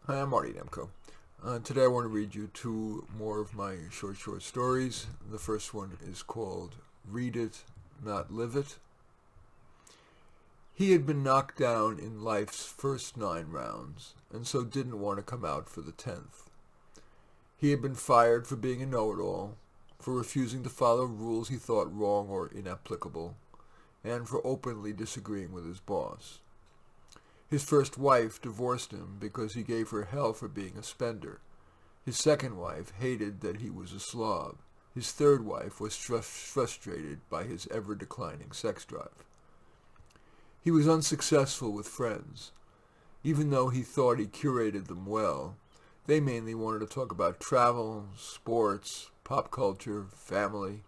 Hi, I'm Marty Demko. Today I want to read you two more of my short stories. The first one is called Read It, Not Live It. He had been knocked down in life's first 9 rounds, and so didn't want to come out for the 10th. He had been fired for being a know-it-all, for refusing to follow rules he thought wrong or inapplicable, and for openly disagreeing with his boss. His first wife divorced him because he gave her hell for being a spender. His second wife hated that he was a slob. His third wife was frustrated by his ever-declining sex drive. He was unsuccessful with friends. Even though he thought he curated them well, they mainly wanted to talk about travel, sports, pop culture, family.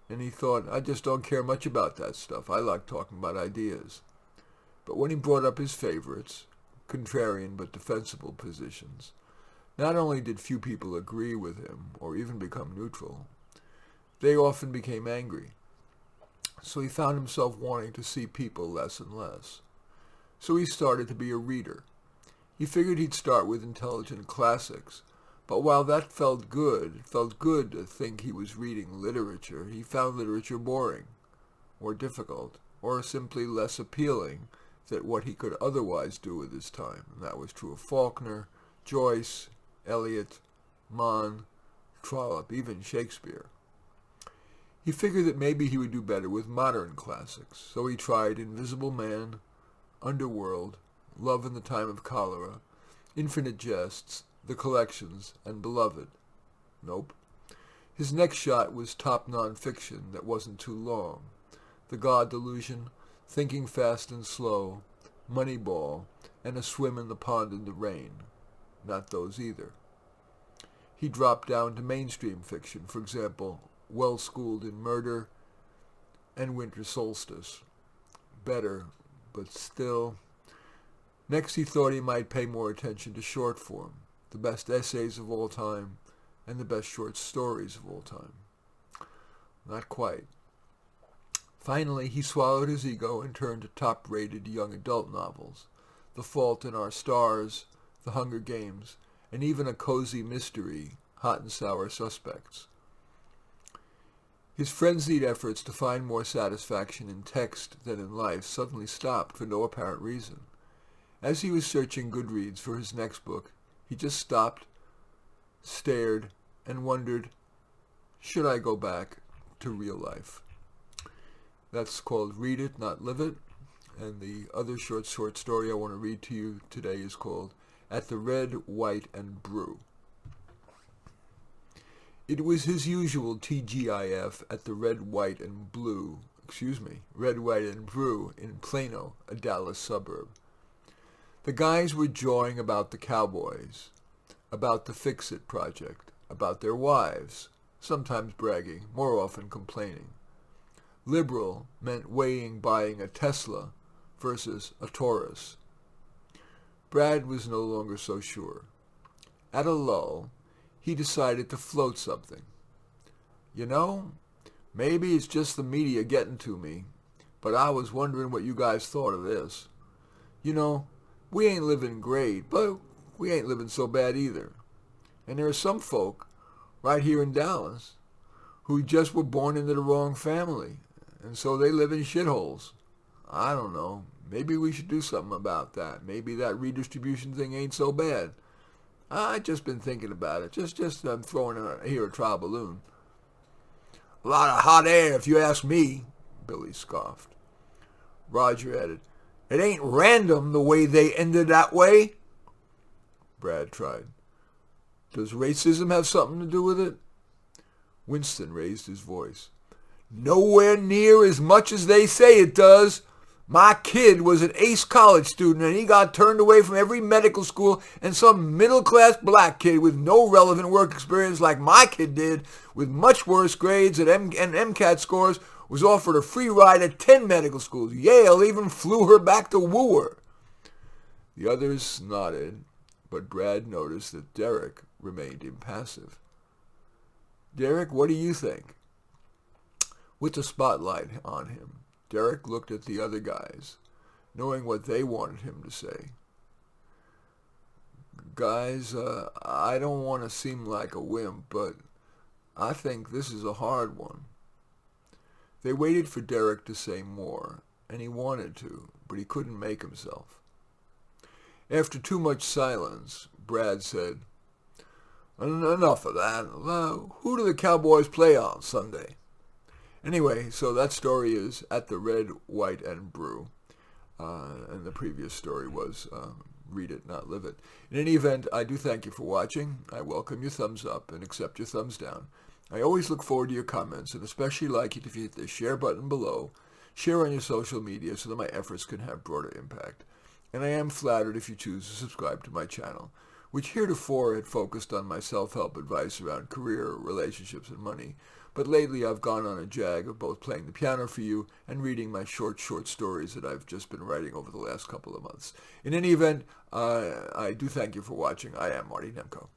And he thought, I just don't care much about that stuff. I like talking about ideas. But when he brought up his favorites, contrarian but defensible positions, not only did few people agree with him or even become neutral, they often became angry. So he found himself wanting to see people less and less. So he started to be a reader. He figured he'd start with intelligent classics, but while that felt good to think he was reading literature, he found literature boring, or difficult, or simply less appealing than what he could otherwise do with his time. And that was true of Faulkner, Joyce, Eliot, Mann, Trollope, even Shakespeare. He figured that maybe he would do better with modern classics, so he tried Invisible Man, Underworld, Love in the Time of Cholera, Infinite Jests, The Collections, and Beloved. Nope. His next shot was top nonfiction that wasn't too long. The God Delusion, Thinking Fast and Slow, Moneyball, and A Swim in the Pond in the Rain. Not those either. He dropped down to mainstream fiction, for example, Well Schooled in Murder and Winter Solstice. Better, but still. Next he thought he might pay more attention to short form, the best essays of all time, and the best short stories of all time. Not quite. Finally, he swallowed his ego and turned to top-rated young adult novels, The Fault in Our Stars, The Hunger Games, and even a cozy mystery, Hot and Sour Suspects. His frenzied efforts to find more satisfaction in text than in life suddenly stopped for no apparent reason. As he was searching Goodreads for his next book, he just stopped, stared, and wondered, should I go back to real life? That's called Read It, Not Live It. And the other short story I want to read to you today is called At the Red, White, and Brew. It was his usual TGIF at the Red, White, and Brew in Plano, a Dallas suburb. The guys were jawing about the Cowboys, about the Fix-It project, about their wives, sometimes bragging, more often complaining. Liberal meant weighing buying a Tesla versus a Taurus. Brad was no longer so sure. At a lull, he decided to float something. You know, maybe it's just the media getting to me, but I was wondering what you guys thought of this. You know, we ain't living great, but we ain't living so bad either. And there are some folk right here in Dallas who just were born into the wrong family, and so they live in shitholes. I don't know. Maybe we should do something about that. Maybe that redistribution thing ain't so bad. I just been thinking about it. I'm throwing here a trial balloon. A lot of hot air, if you ask me, Billy scoffed. Roger added, it ain't random the way they ended that way. Brad tried. Does racism have something to do with it? Winston raised his voice. Nowhere near as much as they say it does. My kid was an ace college student and he got turned away from every medical school, and some middle-class black kid with no relevant work experience like my kid did, with much worse grades and MCAT scores, was offered a free ride at 10 medical schools. Yale even flew her back to woo her. The others nodded, but Brad noticed that Derek remained impassive. Derek, what do you think? With the spotlight on him, Derek looked at the other guys, knowing what they wanted him to say. Guys, I don't want to seem like a wimp, but I think this is a hard one. They waited for Derek to say more, and he wanted to, but he couldn't make himself. After too much silence, Brad said, Enough of that. Who do the Cowboys play on Sunday? Anyway, so that story is At the Red, White, and Brew. And the previous story was Read It, Not Live It. In any event, I do thank you for watching. I welcome your thumbs up and accept your thumbs down. I always look forward to your comments, and especially like it if you hit the share button below. Share on your social media so that my efforts can have broader impact. And I am flattered if you choose to subscribe to my channel, which heretofore had focused on my self-help advice around career, relationships, and money. But lately I've gone on a jag of both playing the piano for you and reading my short stories that I've just been writing over the last couple of months. In any event, I do thank you for watching. I am Marty Nemko.